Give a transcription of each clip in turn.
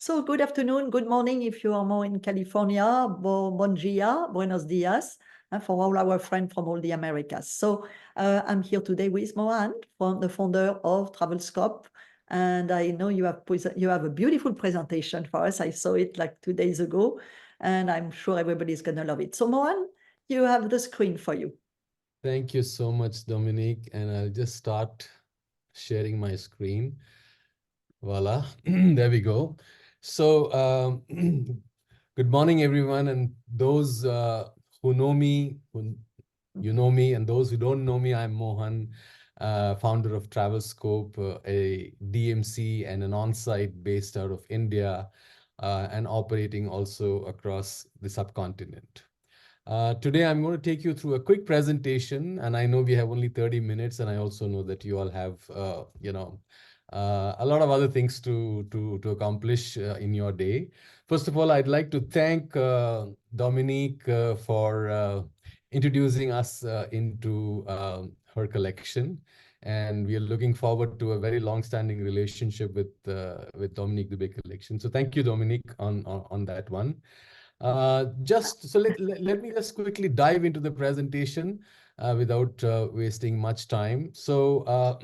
So good afternoon, good morning if you are more in California, bon dia, buenos dias, for all our friends from all the Americas. So I'm here today with Mohan, the founder of TravelScope, and I know you have a beautiful presentation for us. I saw it like 2 days ago, and I'm sure everybody's going to love it. So Mohan, you have the screen for you. Thank you so much, Dominique. And I'll just start sharing my screen. Voila, there we go. So, good morning, everyone. And those who know me, you know me, and those who don't know me, I'm Mohan, founder of TravelScope, a DMC and an on-site based out of India, and operating also across the subcontinent. Today, I'm going to take you through a quick presentation, and I know we have only 30 minutes, and I also know that you all have, a lot of other things to accomplish in your day. First of all, I'd like to thank Dominique for introducing us into her collection, and we are looking forward to a very long-standing relationship with Dominique Dubé Collection. So thank you, Dominique, on that one. Just so let me just quickly dive into the presentation without wasting much time. So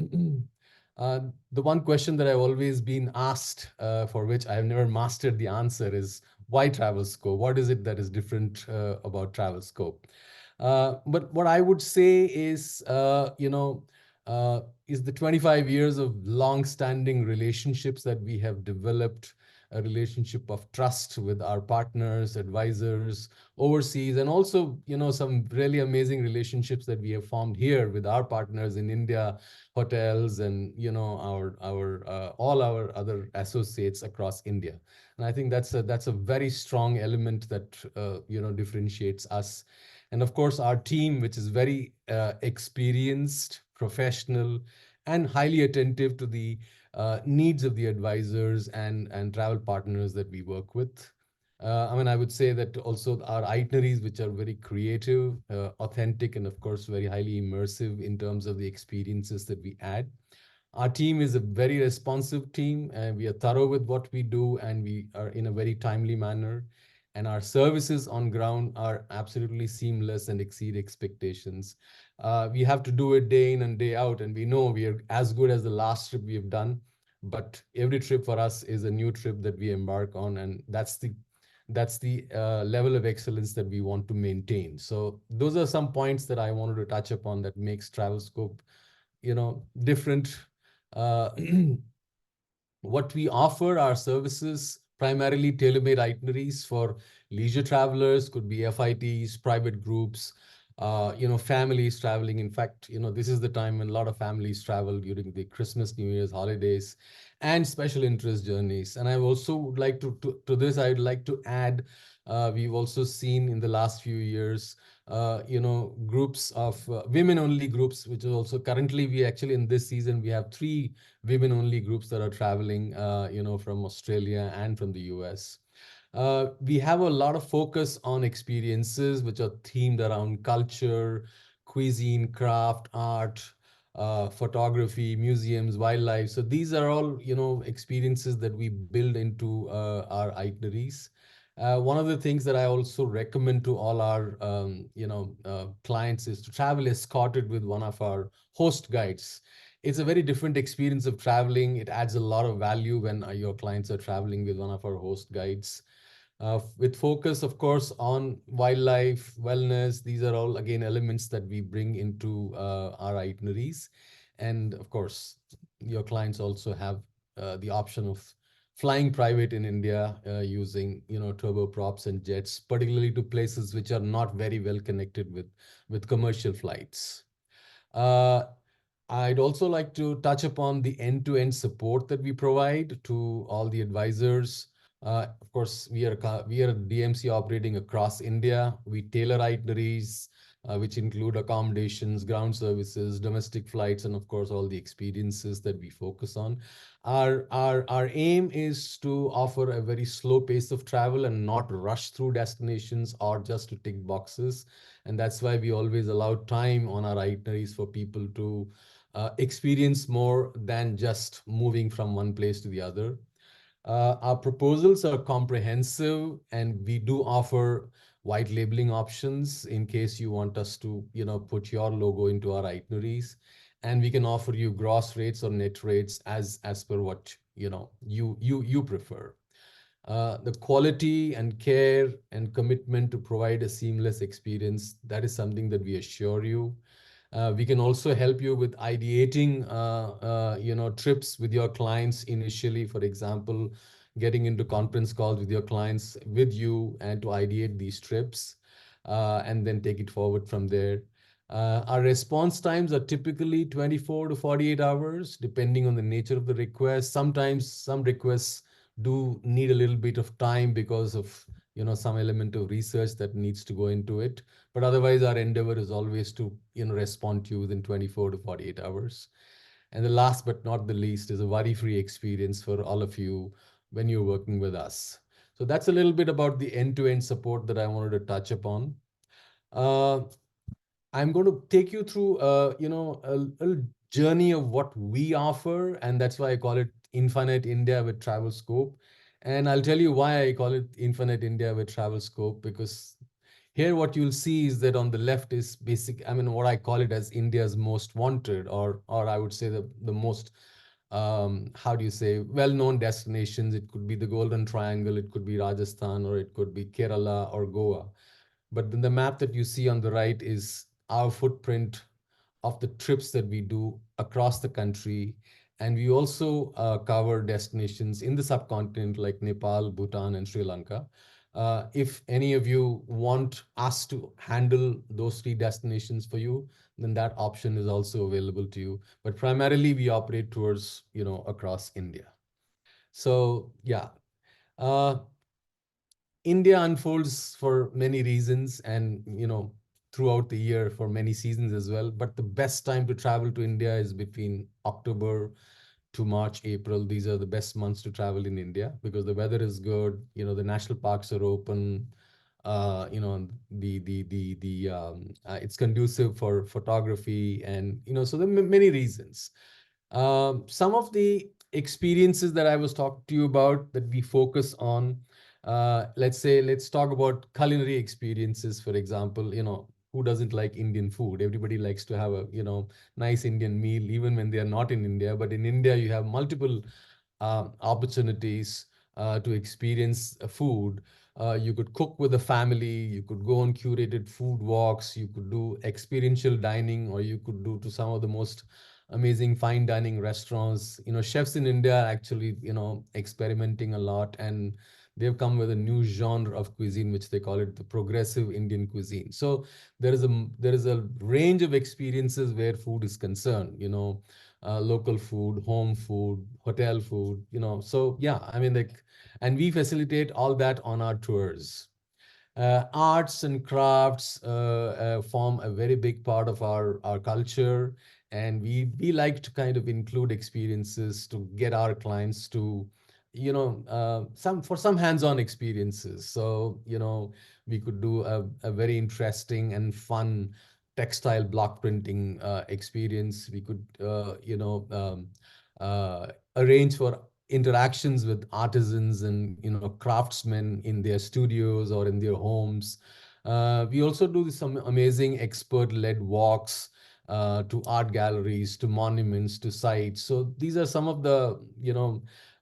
the one question that I've always been asked, for which I've never mastered the answer, is why TravelScope? What is it that is different about TravelScope? But what I would say is, is the 25 years of long-standing relationships that we have developed, a relationship of trust with our partners, advisors overseas, and also, some really amazing relationships that we have formed here with our partners in India, hotels, and our all our other associates across India. And I think that's a very strong element that differentiates us. And of course, our team, which is very experienced, professional, and highly attentive to the needs of the advisors and travel partners that we work with. I would say that also our itineraries, which are very creative, authentic, and of course, very highly immersive in terms of the experiences that we add. Our team is a very responsive team, and we are thorough with what we do, and we are in a very timely manner. And our services on ground are absolutely seamless and exceed expectations. We have to do it day in and day out, and we know we are as good as the last trip we have done. But every trip for us is a new trip that we embark on, and that's the level of excellence that we want to maintain. So those are some points that I wanted to touch upon that makes TravelScope, different. uh, what we offer our services, primarily tailor-made itineraries for leisure travelers, could be FITs, private groups, families traveling. In fact, this is the time when a lot of families travel during the Christmas, New Year's holidays, and special interest journeys. And I also would like to this, I would like to add, we've also seen in the last few years, groups of women-only groups, which is also currently, we actually in this season, we have 3 women-only groups that are traveling, from Australia and from the US. We have a lot of focus on experiences which are themed around culture, cuisine, craft, art, photography, museums, wildlife. So these are all, experiences that we build into our itineraries. One of the things that I also recommend to all our, clients is to travel escorted with one of our host guides. It's a very different experience of traveling. It adds a lot of value when your clients are traveling with one of our host guides. With focus, of course, on wildlife, wellness. These are all, again, elements that we bring into our itineraries. And of course, your clients also have the option of flying private in India, using, turboprops and jets, particularly to places which are not very well connected with commercial flights. Uh, I'd also like to touch upon the end-to-end support that we provide to all the advisors. Of course, we are a DMC operating across India. We tailor itineraries, which include accommodations, ground services, domestic flights, and of course, all the experiences that we focus on. Our aim is to offer a very slow pace of travel and not rush through destinations or just to tick boxes. And that's why we always allow time on our itineraries for people to experience more than just moving from one place to the other. Our proposals are comprehensive, and we do offer white labeling options in case you want us to, put your logo into our itineraries. And we can offer you gross rates or net rates as per what, you prefer. The quality and care and commitment to provide a seamless experience, that is something that we assure you. We can also help you with ideating, trips with your clients initially. For example, getting into conference calls with your clients with you and to ideate these trips, and then take it forward from there. Our response times are typically 24 to 48 hours, depending on the nature of the request. Sometimes some requests do need a little bit of time because of, some element of research that needs to go into it. But otherwise, our endeavor is always to, respond to you within 24 to 48 hours. And the last but not the least is a worry-free experience for all of you when you're working with us. So that's a little bit about the end-to-end support that I wanted to touch upon. Uh, I'm going to take you through, a journey of what we offer, and that's why I call it Infinite India with Travel Scope. And I'll tell you why I call it Infinite India with Travel Scope, because here what you'll see is that on the left is what I call it as India's most wanted, or I would say the most, how do you say, well-known destinations. It could be the Golden Triangle, it could be Rajasthan, or it could be Kerala or Goa. But then the map that you see on the right is our footprint of the trips that we do across the country. And we also cover destinations in the subcontinent like Nepal, Bhutan, and Sri Lanka. If any of you want us to handle those three destinations for you, then that option is also available to you. But primarily, we operate towards, across India. So, yeah. Uh, India unfolds for many reasons, and throughout the year for many seasons as well. But the best time to travel to India is between October to March, April. These are the best months to travel in India because the weather is good. The national parks are open. It's conducive for photography, and so there are many reasons. Some of the experiences that I was talking to you about that we focus on, let's talk about culinary experiences. For example, who doesn't like Indian food? Everybody likes to have a, nice Indian meal, even when they are not in India. But in India, you have multiple opportunities to experience food. You could cook with a family, you could go on curated food walks, you could do experiential dining, or you could do to some of the most amazing fine dining restaurants. Chefs in India are actually, experimenting a lot, and they've come with a new genre of cuisine, which they call it the progressive Indian cuisine. So there is a range of experiences where food is concerned, local food, home food, hotel food, So yeah, and we facilitate all that on our tours. Arts and crafts form a very big part of our culture, and we like to kind of include experiences to get our clients to, some hands-on experiences. So we could do a very interesting and fun textile block printing experience. We could arrange for interactions with artisans and craftsmen in their studios or in their homes. We also do some amazing expert-led walks to art galleries, to monuments, to sites. So these are some of the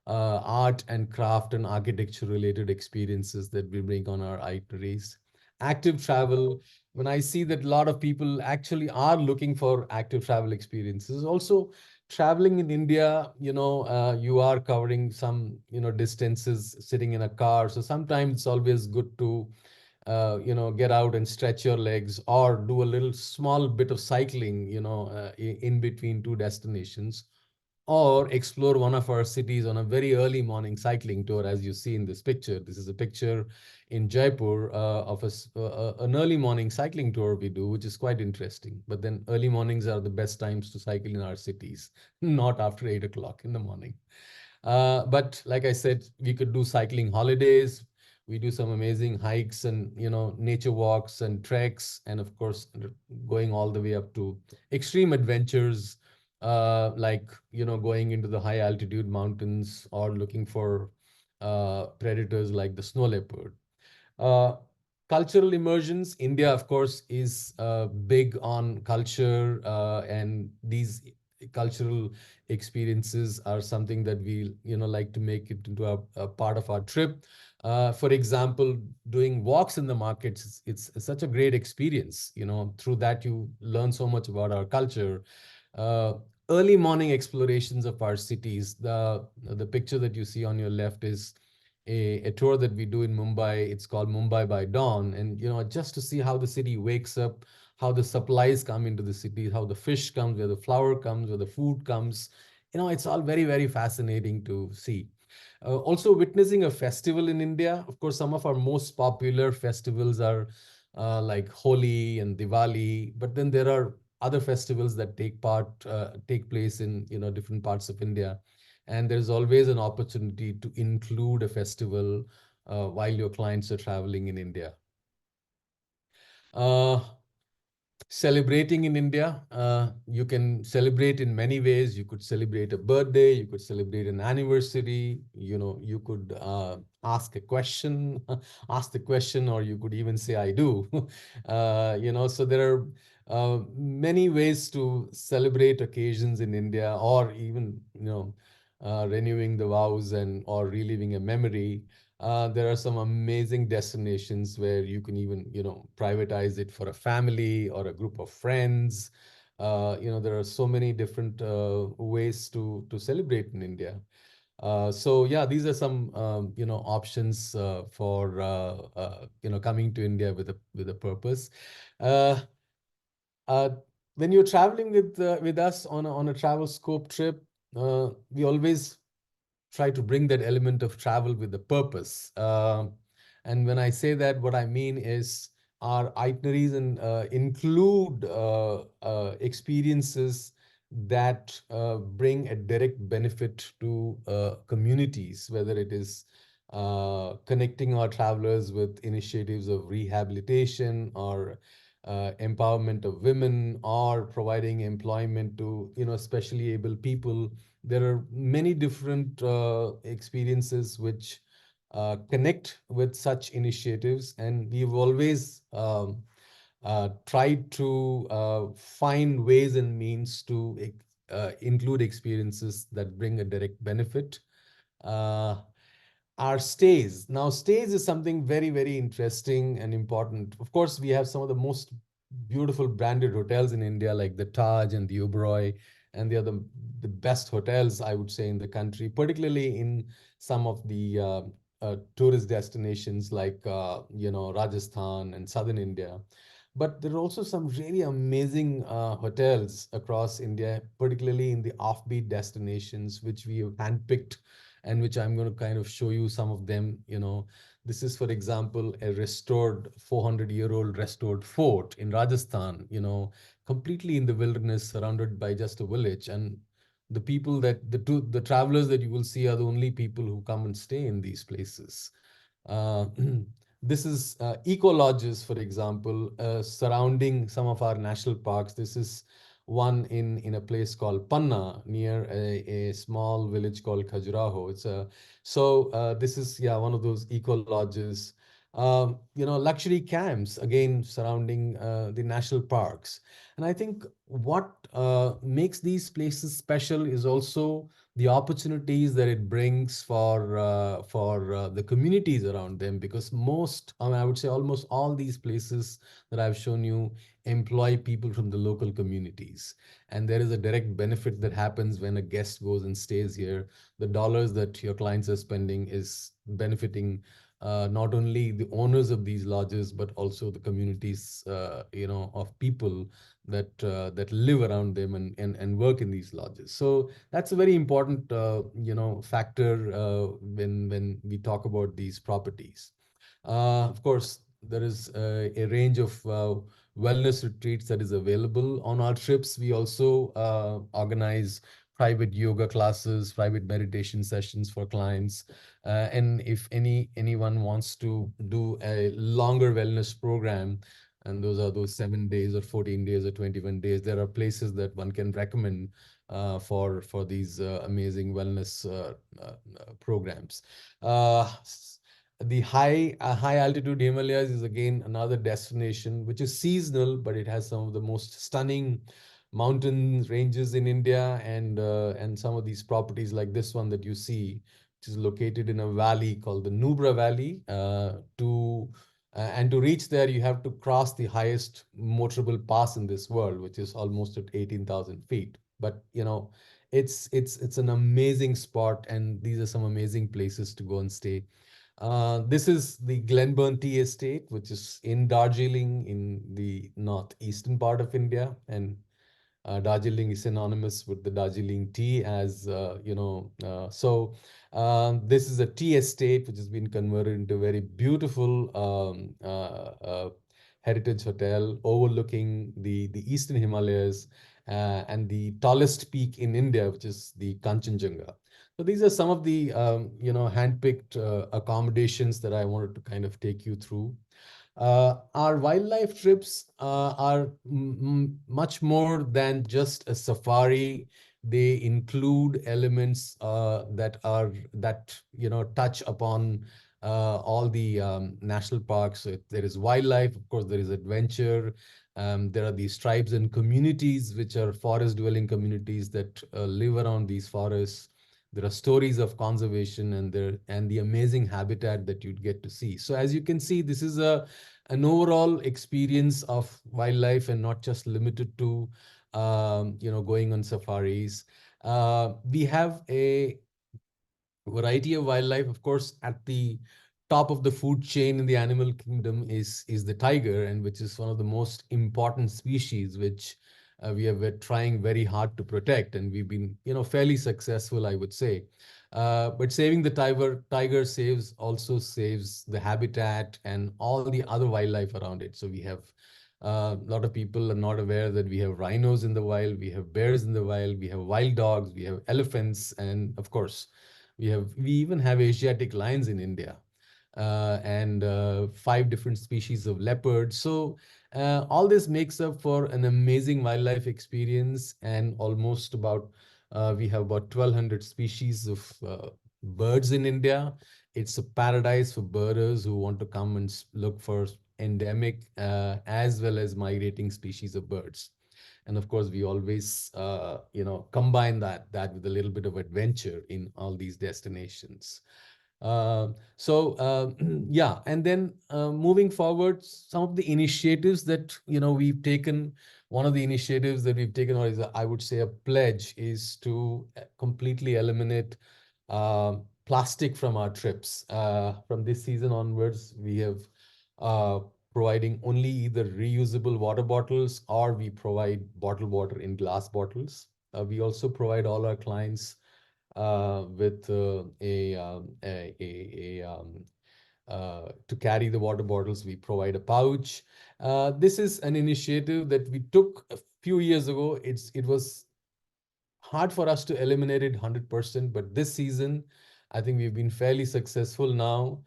art and craft and architecture related experiences that we bring on our itineraries. Active travel. When I see that a lot of people actually are looking for active travel experiences, also traveling in India, you are covering some, distances sitting in a car. So sometimes it's always good to, get out and stretch your legs or do a little small bit of cycling, in between two destinations, or explore one of our cities on a very early morning cycling tour, as you see in this picture. This is a picture in Jaipur of an early morning cycling tour we do, which is quite interesting. But then early mornings are the best times to cycle in our cities, not after 8 o'clock in the morning. But like I said, we could do cycling holidays. We do some amazing hikes and nature walks and treks, and of course going all the way up to extreme adventures, like going into the high altitude mountains or looking for predators like the snow leopard. Uh, Cultural immersions. India, of course, is big on culture, and these cultural experiences are something that we, like to make it into a part of our trip. For example, doing walks in the markets, it's such a great experience. Through that you learn so much about our culture. Uh, Early morning explorations of our cities. The picture that you see on your left is a tour that we do in Mumbai. It's called Mumbai by Dawn. And, just to see how the city wakes up, how the supplies come into the city, how the fish comes, where the flour comes, where the food comes. It's all very, very fascinating to see. Also, witnessing a festival in India. Of course, some of our most popular festivals are like Holi and Diwali, but then there are other festivals that take place in different parts of India, and there's always an opportunity to include a festival while your clients are traveling in India. Uh, Celebrating in India, you can celebrate in many ways. You could celebrate a birthday, you could celebrate an anniversary, you could ask a question, ask the question, or you could even say, I do. So there are many ways to celebrate occasions in India, or even, renewing the vows and or reliving a memory. There are some amazing destinations where you can even, privatize it for a family or a group of friends. There are so many different ways to celebrate in India. So yeah, these are some options for coming to India with a purpose. Uh, uh, when you're traveling with us on a travel scope trip, we always try to bring that element of travel with a purpose. And when I say that, what I mean is our itineraries include experiences that bring a direct benefit to communities, whether it is connecting our travelers with initiatives of rehabilitation or empowerment of women, or providing employment to especially able people. There are many different experiences which connect with such initiatives, and we've always tried to find ways and means to include experiences that bring a direct benefit. Uh, our stays. Now, stays is something very, very interesting and important. Of course, we have some of the most beautiful branded hotels in India, like the Taj and the Oberoi, and they are the best hotels, I would say, in the country, particularly in some of the tourist destinations like, Rajasthan and southern India. But there are also some really amazing hotels across India, particularly in the offbeat destinations, which we have handpicked and which I'm going to kind of show you some of them. This is, for example, a restored 400-year-old restored fort in Rajasthan, completely in the wilderness, surrounded by just a village. And the people that the travelers that you will see are the only people who come and stay in these places. Uh, this is eco lodges, for example, surrounding some of our national parks. This is one in a place called Panna, near a small village called Khajuraho. This is, yeah, one of those eco lodges. Luxury camps, again, surrounding the national parks. And I think what makes these places special is also the opportunities that it brings for the communities around them, because I would say almost all these places that I've shown you employ people from the local communities, and there is a direct benefit that happens when a guest goes and stays here. The dollars that your clients are spending is benefiting not only the owners of these lodges, but also the communities of people that live around them and work in these lodges. So that's a very important factor when we talk about these properties. Of course, there is a range of wellness retreats that is available on our trips. We also organize private yoga classes, private meditation sessions for clients. And if anyone wants to do a longer wellness program, And those are those 7 days or 14 days or 21 days. There are places that one can recommend for these amazing wellness programs. The high altitude Himalayas is again another destination which is seasonal, but it has some of the most stunning mountain ranges in India, and some of these properties like this one that you see, which is located in a valley called the Nubra Valley. And to reach there, you have to cross the highest motorable pass in this world, which is almost at 18,000 feet. But it's an amazing spot, and these are some amazing places to go and stay. This is the Glenburn Tea Estate, which is in Darjeeling in the northeastern part of India. And Darjeeling is synonymous with the Darjeeling tea, as you know. This is a tea estate which has been converted into a very beautiful heritage hotel overlooking the eastern Himalayas and the tallest peak in India, which is the Kanchenjunga. So these are some of the handpicked accommodations that I wanted to kind of take you through. Our wildlife trips are much more than just a safari. They include elements that touch upon all the national parks. So there is wildlife, of course, there is adventure. There are these tribes and communities which are forest-dwelling communities that live around these forests. There are stories of conservation and the amazing habitat that you'd get to see. So as you can see, this is an overall experience of wildlife and not just limited to going on safaris. We have a variety of wildlife. Of course, at the top of the food chain in the animal kingdom is the tiger, and which is one of the most important species, which we're trying very hard to protect, and we've been fairly successful, I would say. But saving the tiger also saves the habitat and all the other wildlife around it. So we have a lot of people are not aware that we have rhinos in the wild, we have bears in the wild, we have wild dogs, we have elephants, and of course, we even have Asiatic lions in India, and 5 different species of leopards. So all this makes up for an amazing wildlife experience, and almost about we have about 1,200 species of birds in India. It's a paradise for birders who want to come and look for endemic as well as migrating species of birds. And of course, we always combine that with a little bit of adventure in all these destinations. Yeah, and then moving forward, some of the initiatives that we've taken. One of the initiatives that we've taken, or is I would say a pledge, is to completely eliminate plastic from our trips. From this season onwards, we have providing only either reusable water bottles, or we provide bottled water in glass bottles. We also provide all our clients with to carry the water bottles. We provide a pouch. This is an initiative that we took a few years ago. It was hard for us to eliminate it 100%, but this season, I think we've been fairly successful now.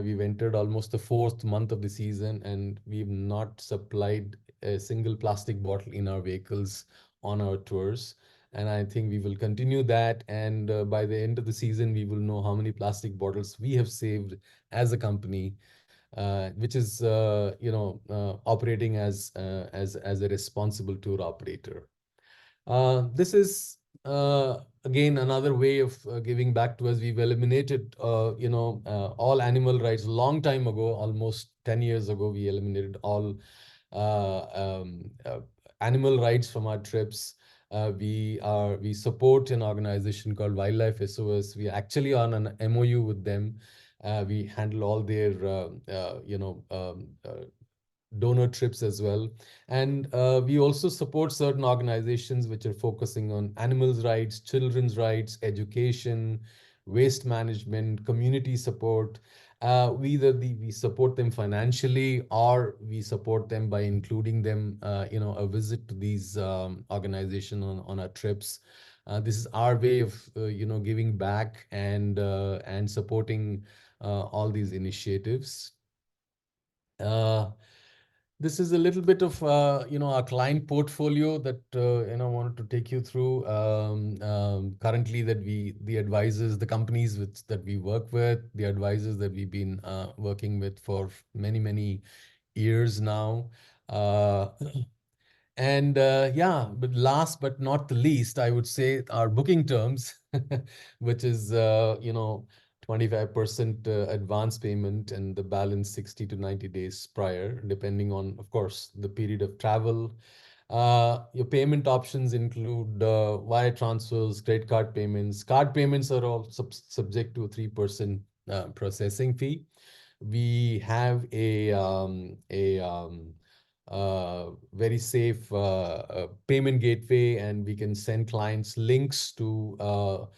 We've entered almost the 4th month of the season, and we've not supplied a single plastic bottle in our vehicles on our tours. And I think we will continue that. And by the end of the season, we will know how many plastic bottles we have saved as a company, which is operating as a responsible tour operator. This is again another way of giving back to us. We've eliminated all animal rights a long time ago, almost 10 years ago. We eliminated all animal rights from our trips. We support an organization called Wildlife SOS. We are actually on an MOU with them. We handle all their donor trips as well. And we also support certain organizations which are focusing on animals' rights, children's rights, education, waste management, community support. We support them financially, or we support them by including them, a visit to these organizations on our trips. This is our way of, giving back and supporting all these initiatives. This is a little bit of our client portfolio that I wanted to take you through. Currently, the advisors, the companies that we work with, the advisors that we've been working with for many years now. And yeah, but last but not the least, I would say our booking terms, which is 25% advance payment and the balance 60 to 90 days prior, depending on, of course, the period of travel. Your payment options include wire transfers, credit card payments. Card payments are all subject to a 3% processing fee. We have a very safe payment gateway, and we can send clients links to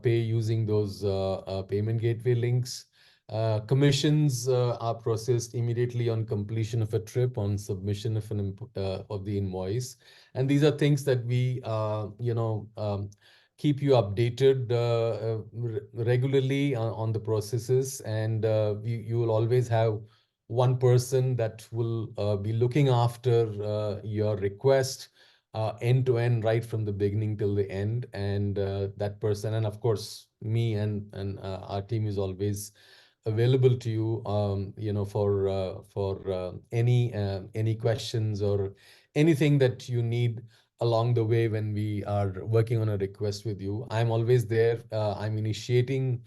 pay using those payment gateway links. Commissions are processed immediately on completion of a trip, on submission of of the invoice, and these are things that we keep you updated regularly on the processes, and you will always have one person that will be looking after your request end to end, right from the beginning till the end. And that person, and of course, me and our team is always available to you, for any questions or anything that you need along the way when we are working on a request with you. I'm always there. I'm initiating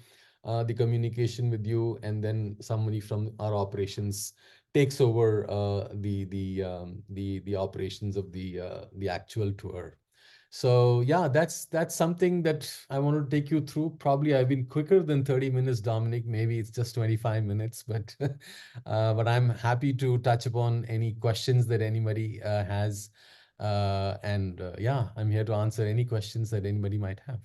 the communication with you, and then somebody from our operations takes over the operations of the actual tour. So yeah, that's something that I want to take you through. Probably I've been quicker than 30 minutes, Dominic. Maybe it's just 25 minutes, but but I'm happy to touch upon any questions that anybody has. And yeah, I'm here to answer any questions that anybody might have.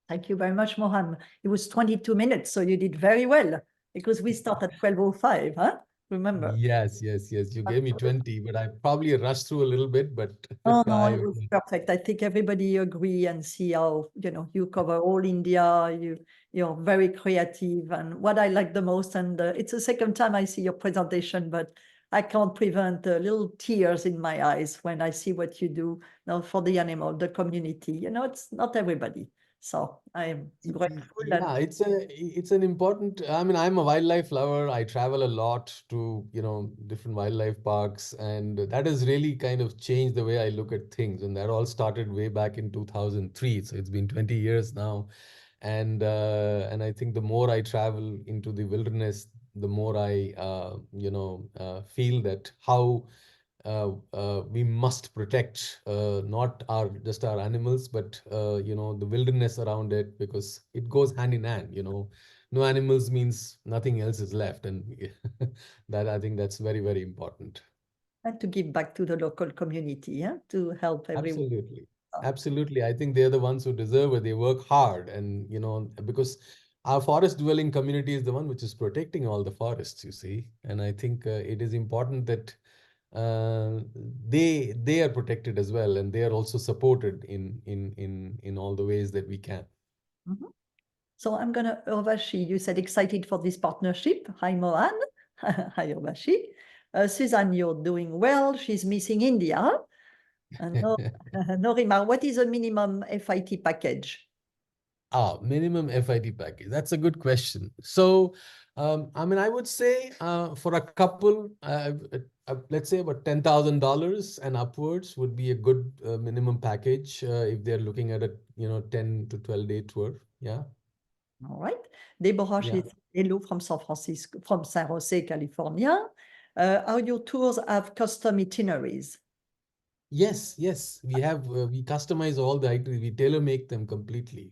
Thank you very much, Mohan. It was 22 minutes, so you did very well because we start at 12:05, huh? Remember? Yes. You gave me 20, but I probably rushed through a little bit, but Oh, no, I it was perfect. I think everybody agree and see how, you cover all India, you're very creative. And what I like the most, and it's the second time I see your presentation, but I can't prevent little tears in my eyes when I see what you do now for the animal, the community. It's not everybody. So I am grateful. Yeah, it's an important. I mean, I'm a wildlife lover. I travel a lot to, different wildlife parks, and that has really kind of changed the way I look at things. And that all started way back in 2003. So it's been 20 years now. And I think the more I travel into the wilderness, the more I feel that how we must protect not just our animals, but the wilderness around it, because it goes hand in hand. No animals means nothing else is left, and that I think that's very important. And to give back to the local community, yeah, to help everyone. Absolutely. I think they're the ones who deserve it. They work hard, and because our forest dwelling community is the one which is protecting all the forests, you see. And I think it is important that uh, they are protected as well, and they are also supported in all the ways that we can. Mhm. So I'm going to, Urvashi, you said excited for this partnership. Hi, Mohan. Hi, Urvashi. Suzanne, you're doing well. She's missing India. And Norima, what is a minimum FIT package? Minimum FIT package. That's a good question. So, I mean, I would say for a couple, let's say about $10,000 and upwards would be a good minimum package if they're looking at a 10 to 12-day tour. Yeah. All right. Deborah, Yeah. she's hello from San Jose, California. Are your tours have custom itineraries? Yes. We customize all the itineraries. We tailor make them completely.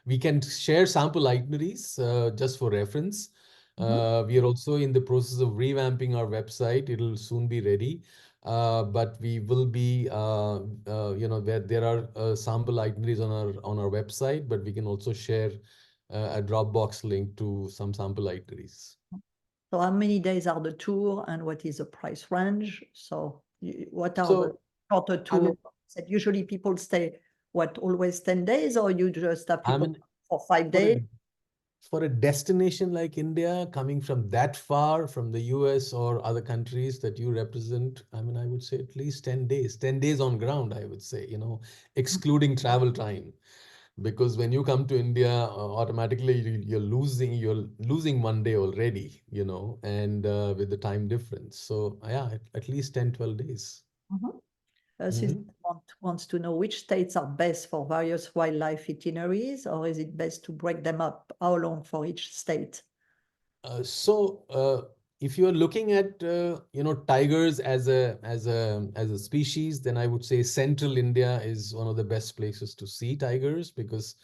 We can share sample itineraries just for reference. We are also in the process of revamping our website. It'll soon be ready. But we will be, where there are sample itineraries on our website, but we can also share a Dropbox link to some sample itineraries. So how many days are the tour and what is the price range? So what are the So, shorter I tours? mean, That usually people stay, always 10 days, or you just have I people mean, for 5 for a days? for a destination like India, coming from that far from the US or other countries that you represent, I mean, I would say at least 10 days, 10 days on ground, I would say, excluding travel time. Because when you come to India, automatically you're losing one day already, and with the time difference. So yeah, at least 10, 12 days. Mhm. Mhm. Susan wants to know which states are best for various wildlife itineraries, or is it best to break them up? How long for each state? So if you're looking at tigers as a species, then I would say central India is one of the best places to see tigers because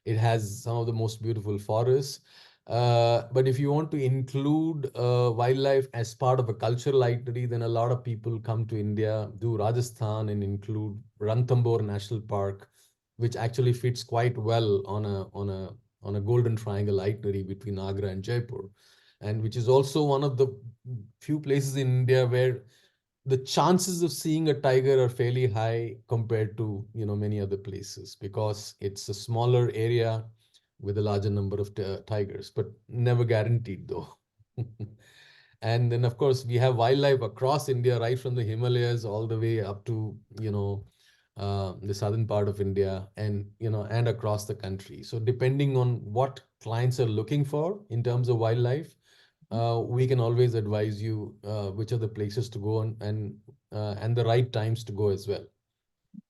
it has some of the most beautiful forests. But if you want to include wildlife as part of a cultural itinerary, then a lot of people come to India, do Rajasthan, and include Ranthambore National Park, which actually fits quite well on a golden triangle itinerary between Agra and Jaipur, and which is also one of the few places in India where the chances of seeing a tiger are fairly high compared to many other places because it's a smaller area with a larger number of tigers, but never guaranteed though. And then of course we have wildlife across India, right from the Himalayas all the way up to the southern part of India, and across the country. So depending on what clients are looking for in terms of wildlife, we can always advise you which are the places to go and the right times to go as well.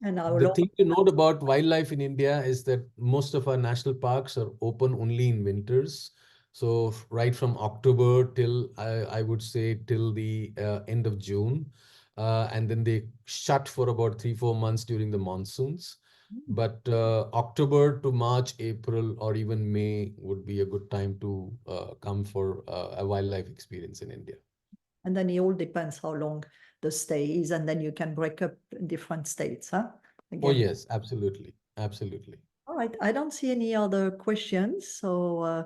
And how The long? thing to note about wildlife in India is that most of our national parks are open only in winters. So right from October till I would say till the end of June, and then they shut for about 3-4 months during the monsoons. But October to March, April, or even May would be a good time to come for a wildlife experience in India. And then it all depends how long the stay is, and then you can break up in different states, huh? Oh Again. yes, absolutely, absolutely. All right, I don't see any other questions. So,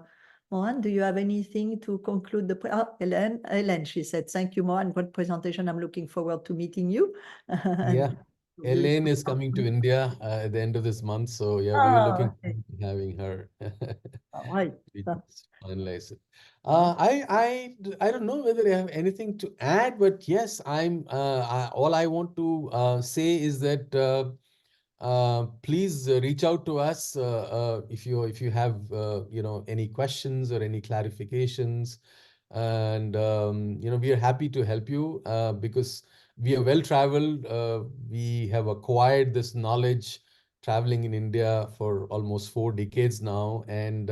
Mohan, do you have anything to conclude the? Hélène, she said, "Thank you, Mohan. Great presentation. I'm looking forward to meeting you." Yeah. And Elaine is coming to India at the end of this month, so yeah, we are looking okay. forward to having her. All right. We Uh, just finalize it. I don't know whether I have anything to add, but yes, all I want to say is that please reach out to us if you have any questions or any clarifications, and we are happy to help you because we are well traveled. We have acquired this knowledge traveling in India for almost 4 decades now, and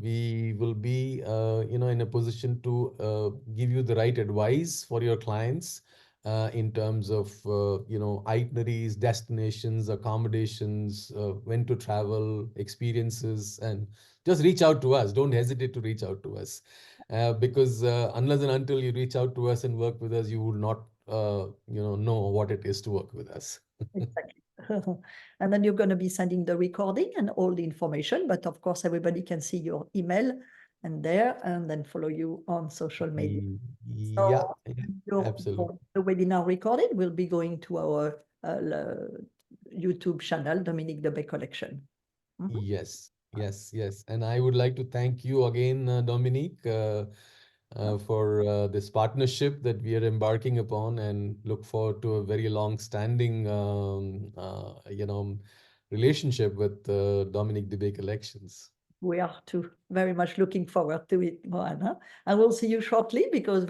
we will be in a position to give you the right advice for your clients in terms of itineraries, destinations, accommodations, when to travel, experiences, and just reach out to us. Don't hesitate to reach out to us, because unless and until you reach out to us and work with us, you will not know what it is to work with us. Exactly. And then you're going to be sending the recording and all the information, but of course, everybody can see your email and then follow you on social media. Yeah, So yeah, your, absolutely. the webinar recorded will be going to our YouTube channel, Dominique Debay Collection. Mhm. Yes, yes, yes. And I would like to thank you again, Dominique, for this partnership that we are embarking upon, and look forward to a very long-standing, relationship with Dominique Debay Collections. We are too very much looking forward to it, Moana. And we'll see you shortly because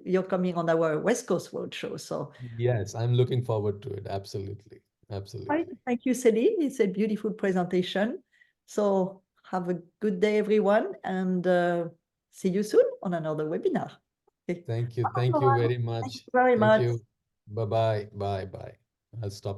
you're coming on our West Coast Roadshow. So, Yes, I'm looking forward to it. Absolutely, right. absolutely. Thank you, Celine. It's a beautiful presentation. So have a good day, everyone, and see you soon on another webinar. Okay. Thank you. Bye, Thank you Moana. very Thank you much. very Thank much. you. Bye-bye. Bye-bye. I'll stop.